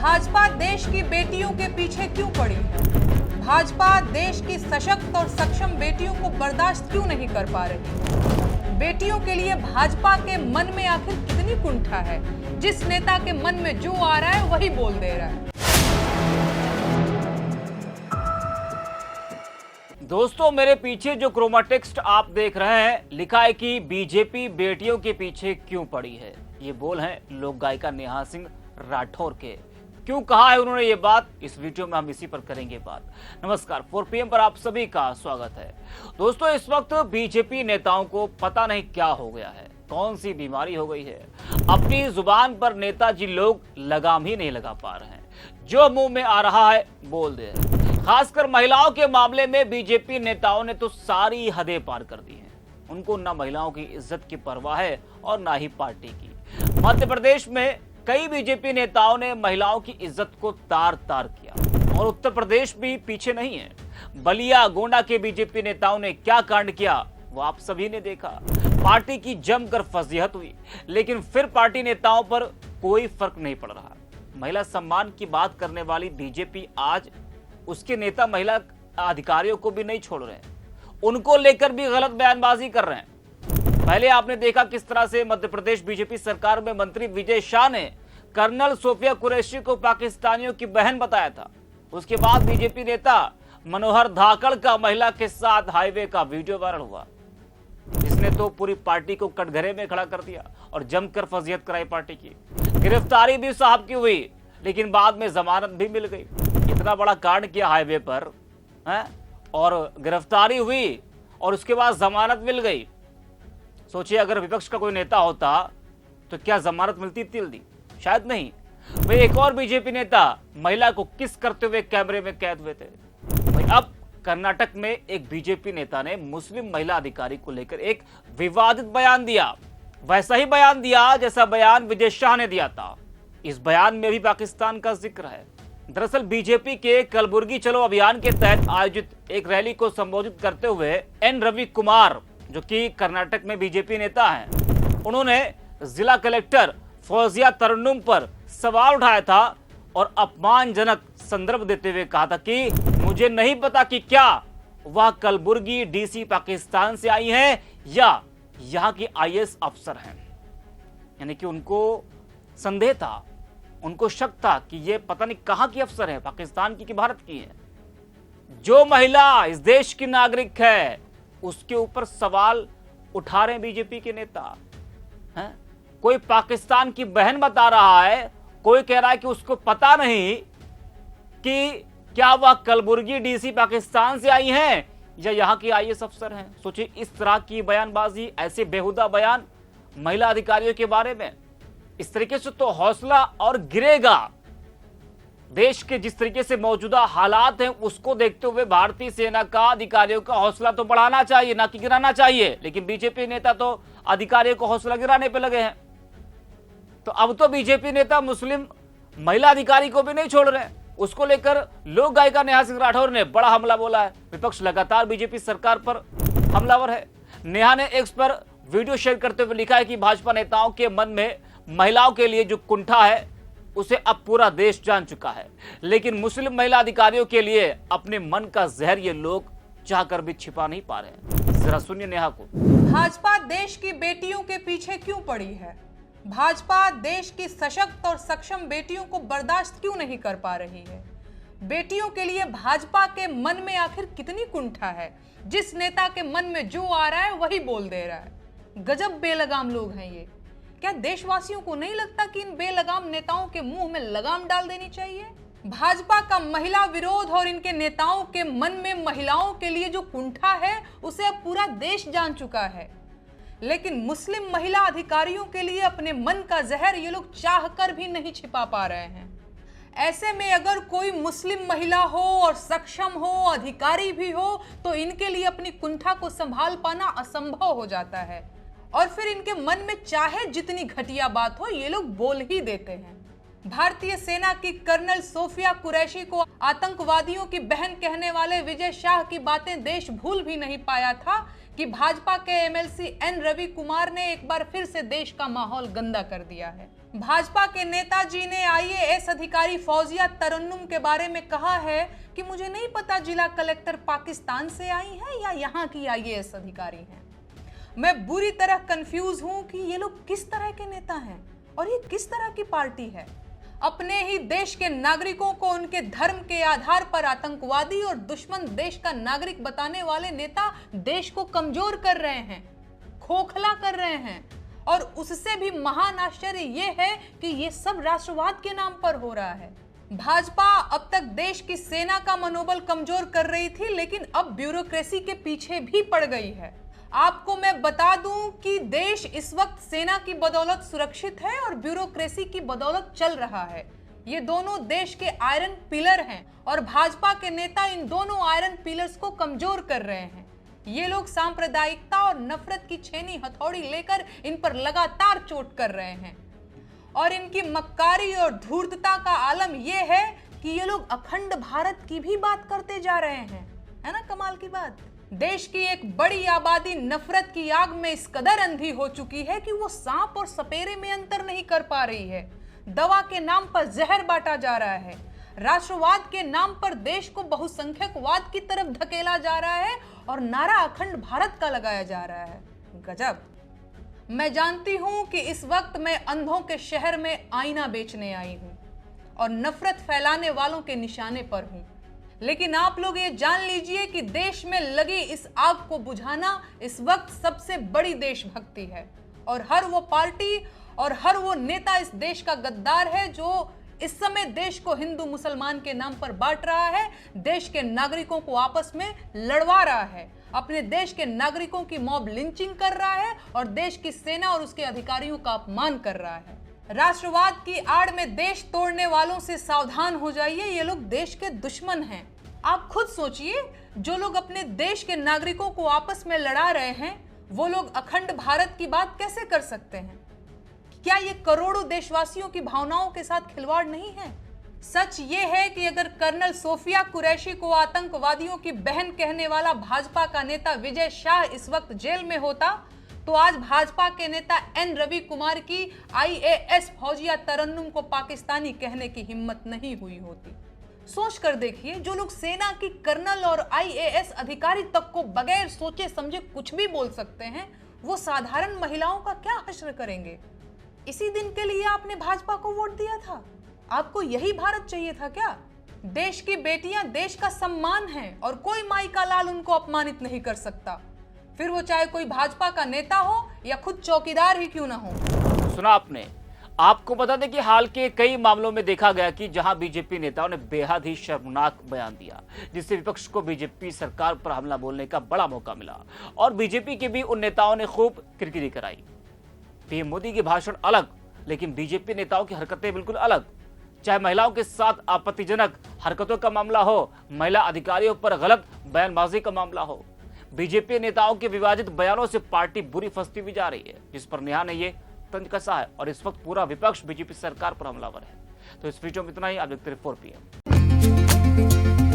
भाजपा देश की बेटियों के पीछे क्यों पड़ी है? भाजपा देश की सशक्त और सक्षम बेटियों को बर्दाश्त क्यों नहीं कर पा रही? बेटियों के लिए भाजपा के मन में आखिर कितनी कुंठा है? जिस नेता के मन में जो आ रहा है वही बोल दे रहा है। दोस्तों, मेरे पीछे जो क्रोमा टेक्स्ट आप देख रहे हैं, लिखा है कि बीजेपी बेटियों के पीछे क्यों पड़ी है। ये बोल हैं लोक गायिका नेहा सिंह राठौर के। क्यों कहा है उन्होंने ये बात, इस वीडियो में हम इसी पर करेंगे बात। नमस्कार, 4 PM पर आप सभी का स्वागत है। दोस्तों, इस वक्त बीजेपी नेताओं को पता नहीं क्या हो गया है, कौन सी बीमारी हो गई है। अपनी जुबान पर नेताजी लोग लगाम ही नहीं लगा पा रहे हैं, जो मुंह में आ रहा है बोल दे रहे हैं। खासकर महिलाओं के मामले में बीजेपी नेताओं ने तो सारी हदें पार कर दी हैं। उनको न महिलाओं की इज्जत की परवाह है और ना ही पार्टी की। मध्य प्रदेश में कई बीजेपी नेताओं ने महिलाओं की इज्जत को तार तार किया और उत्तर प्रदेश भी पीछे नहीं है। बलिया गोंडा के बीजेपी नेताओं ने क्या कांड किया वो आप सभी ने देखा। पार्टी की जमकर फजीहत हुई, लेकिन फिर पार्टी नेताओं पर कोई फर्क नहीं पड़ रहा। महिला सम्मान की बात करने वाली बीजेपी आज उसके नेता महिला अधिकारियों को भी नहीं छोड़ रहे हैं, उनको लेकर भी गलत बयानबाजी कर रहे हैं। पहले आपने देखा किस तरह से मध्य प्रदेश बीजेपी सरकार में मंत्री विजय शाह ने कर्नल सोफिया कुरैशी को पाकिस्तानियों की बहन बताया था। उसके बाद बीजेपी नेता मनोहर धाकड़ का महिला के साथ हाईवे का वीडियो वायरल हुआ, जिसने तो पूरी पार्टी को कटघरे में खड़ा कर दिया और जमकर फजीहत कराई। पार्टी की गिरफ्तारी भी साहब की हुई, लेकिन बाद में जमानत भी मिल गई। इतना बड़ा कांड किया हाईवे पर है और गिरफ्तारी हुई और उसके बाद जमानत मिल गई। सोचिए, अगर विपक्ष का कोई नेता होता तो क्या जमानत मिलती जल्दी? शायद नहीं। भाई, एक और बीजेपी नेता महिला को किस करते हुए कैमरे में कैद हुए थे। भाई, अब कर्नाटक में एक बीजेपी नेता ने मुस्लिम महिला अधिकारी को लेकर एक विवादित बयान दिया। वैसा ही बयान दिया जैसा बयान विजय शाह ने दिया था। इस बयान में भी पाकिस्तान का जिक्र है। दरअसल बीजेपी के कलबुर्गी चलो अभियान के तहत आयोजित एक रैली को संबोधित करते हुए एन रवि कुमार, जो कि कर्नाटक में बीजेपी नेता हैं, उन्होंने जिला कलेक्टर फौजिया तरन्नुम पर सवाल उठाया था और अपमानजनक संदर्भ देते हुए कहा था कि मुझे नहीं पता कि क्या वह कलबुर्गी डीसी पाकिस्तान से आई है या यहां की IAS अफसर हैं। यानी कि उनको संदेह था, उनको शक था कि ये पता नहीं कहां की अफसर है, पाकिस्तान की कि भारत की है। जो महिला इस देश की नागरिक है उसके ऊपर सवाल उठा रहे हैं बीजेपी के नेता हैं। कोई पाकिस्तान की बहन बता रहा है, कोई कह रहा है कि उसको पता नहीं कि क्या वह कलबुर्गी डीसी पाकिस्तान से आई हैं या यहां की IAS अफसर हैं। सोचिए, इस तरह की बयानबाजी, ऐसे बेहुदा बयान महिला अधिकारियों के बारे में, इस तरीके से तो हौसला और गिरेगा। देश के जिस तरीके से मौजूदा हालात हैं उसको देखते हुए भारतीय सेना का अधिकारियों का हौसला तो बढ़ाना चाहिए, ना कि गिराना चाहिए। लेकिन बीजेपी नेता तो अधिकारियों को हौसला गिराने पे लगे हैं। तो अब तो बीजेपी नेता मुस्लिम महिला अधिकारी को भी नहीं छोड़ रहे हैं। उसको लेकर लोक गायिका नेहा सिंह राठौर ने बड़ा हमला बोला है। विपक्ष लगातार बीजेपी सरकार पर हमलावर है। नेहा ने एक्स पर वीडियो शेयर करते हुए लिखा है कि भाजपा नेताओं के मन में महिलाओं के लिए जो कुंठा है उसे अब पूरा देश जान चुका है, लेकिन मुस्लिम महिला अधिकारियों के लिए अपने मन का जहर ये लोग चाहकर भी छिपा नहीं पा रहे हैं। जरा सुनिए नेहा को। भाजपा देश की बेटियों के पीछे क्यों पड़ी है? भाजपा देश की सशक्त और सक्षम बेटियों को बर्दाश्त क्यों नहीं कर पा रही है? बेटियों के लिए भाजपा के मन में आखिर कितनी कुंठा है? जिस नेता के मन में जो आ रहा है वही बोल दे रहा है। गजब बेलगाम लोग हैं ये। क्या देशवासियों को नहीं लगता कि इन बेलगाम नेताओं के मुंह में लगाम डाल देनी चाहिए? भाजपा का महिला विरोध और इनके नेताओं के मन में महिलाओं के लिए जो कुंठा है उसे अब पूरा देश जान चुका है, लेकिन मुस्लिम महिला अधिकारियों के लिए अपने मन का जहर ये लोग चाहकर भी नहीं छिपा पा रहे हैं। ऐसे में अगर कोई मुस्लिम महिला हो और सक्षम हो, अधिकारी भी हो, तो इनके लिए अपनी कुंठा को संभाल पाना असंभव हो जाता है और फिर इनके मन में चाहे जितनी घटिया बात हो ये लोग बोल ही देते हैं। भारतीय सेना की कर्नल सोफिया कुरैशी को आतंकवादियों की बहन कहने वाले विजय शाह की बातें देश भूल भी नहीं पाया था कि भाजपा के MLC एन रवि कुमार ने एक बार फिर से देश का माहौल गंदा कर दिया है। भाजपा के नेताजी ने आईएएस अधिकारी फौजिया तरन्नुम के बारे में कहा है कि मुझे नहीं पता जिला कलेक्टर पाकिस्तान से आई है या यहाँ की आईएएस अधिकारी हैं। मैं बुरी तरह कंफ्यूज हूं कि ये लोग किस तरह के नेता हैं और ये किस तरह की पार्टी है। अपने ही देश के नागरिकों को उनके धर्म के आधार पर आतंकवादी और दुश्मन देश का नागरिक बताने वाले नेता देश को कमजोर कर रहे हैं, खोखला कर रहे हैं। और उससे भी महान आश्चर्य यह है कि यह सब राष्ट्रवाद के नाम पर हो रहा है। भाजपा अब तक देश की सेना का मनोबल कमजोर कर रही थी, लेकिन अब ब्यूरोक्रेसी के पीछे भी पड़ गई है। आपको मैं बता दूं कि देश इस वक्त सेना की बदौलत सुरक्षित है और ब्यूरोक्रेसी की बदौलत चल रहा है। ये दोनों देश के आयरन पिलर हैं और भाजपा के नेता इन दोनों आयरन पिलर्स को कमजोर कर रहे हैं। ये लोग सांप्रदायिकता और नफरत की छेनी हथौड़ी लेकर इन पर लगातार चोट कर रहे हैं और इनकी मक्कारी और धूर्तता का आलम यह है कि ये लोग अखंड भारत की भी बात करते जा रहे हैं। है ना कमाल की बात। देश की एक बड़ी आबादी नफरत की आग में इस कदर अंधी हो चुकी है कि वो सांप और सपेरे में अंतर नहीं कर पा रही है। दवा के नाम पर जहर बांटा जा रहा है, राष्ट्रवाद के नाम पर देश को बहुसंख्यकवाद की तरफ धकेला जा रहा है और नारा अखंड भारत का लगाया जा रहा है। गजब। मैं जानती हूं कि इस वक्त मैं अंधों के शहर में आईना बेचने आई हूं और नफरत फैलाने वालों के निशाने पर हूं, लेकिन आप लोग ये जान लीजिए कि देश में लगी इस आग को बुझाना इस वक्त सबसे बड़ी देशभक्ति है और हर वो पार्टी और हर वो नेता इस देश का गद्दार है जो इस समय देश को हिंदू मुसलमान के नाम पर बांट रहा है, देश के नागरिकों को आपस में लड़वा रहा है, अपने देश के नागरिकों की मॉब लिंचिंग कर रहा है और देश की सेना और उसके अधिकारियों का अपमान कर रहा है। राष्ट्रवाद की आड़ में देश तोड़ने वालों से सावधान हो जाइए, ये लोग देश के दुश्मन हैं। आप खुद सोचिए, जो लोग अपने देश के नागरिकों को आपस में लड़ा रहे हैं वो लोग अखंड भारत की बात कैसे कर सकते हैं? क्या ये करोड़ों देशवासियों की भावनाओं के साथ खिलवाड़ नहीं है? सच ये है कि अगर कर्नल सोफिया कुरैशी को आतंकवादियों की बहन कहने वाला भाजपा का नेता विजय शाह इस वक्त जेल में होता तो आज भाजपा के नेता एन रवि कुमार की आईएएस फौजिया तरन्नुम को पाकिस्तानी कहने की हिम्मत नहीं हुई होती। सोच कर देखिए, जो लोग सेना की कर्नल और आईएएस अधिकारी तक को बगैर सोचे समझे कुछ भी बोल सकते हैं, वो साधारण महिलाओं का क्या हश्र करेंगे? इसी दिन के लिए आपने भाजपा को वोट दिया था? आपको यही भारत चाहिए था क्या? देश की बेटियां देश का सम्मान है और कोई माई का लाल उनको अपमानित नहीं कर सकता, फिर वो चाहे कोई भाजपा का नेता हो या खुद चौकीदार ही क्यों ना हो। सुना आपने। आपको बता दें कि हाल के कई मामलों में देखा गया कि जहां बीजेपी नेताओं ने बेहद ही शर्मनाक बयान दिया, जिससे विपक्ष को बीजेपी सरकार पर हमला बोलने का बड़ा मौका मिला और बीजेपी के भी उन नेताओं ने खूब किरकिरी कराई। पीएम मोदी के भाषण अलग, लेकिन बीजेपी नेताओं की हरकतें बिल्कुल अलग। चाहे महिलाओं के साथ आपत्तिजनक हरकतों का मामला हो, महिला अधिकारियों पर गलत बयानबाजी का मामला हो, बीजेपी नेताओं के विवादित बयानों से पार्टी बुरी फंसती भी जा रही है, जिस पर नेहा ने ये तंज कसा है और इस वक्त पूरा विपक्ष बीजेपी सरकार पर हमलावर है। तो इस वीडियो में इतना ही। आप देखते रहिए 4PM।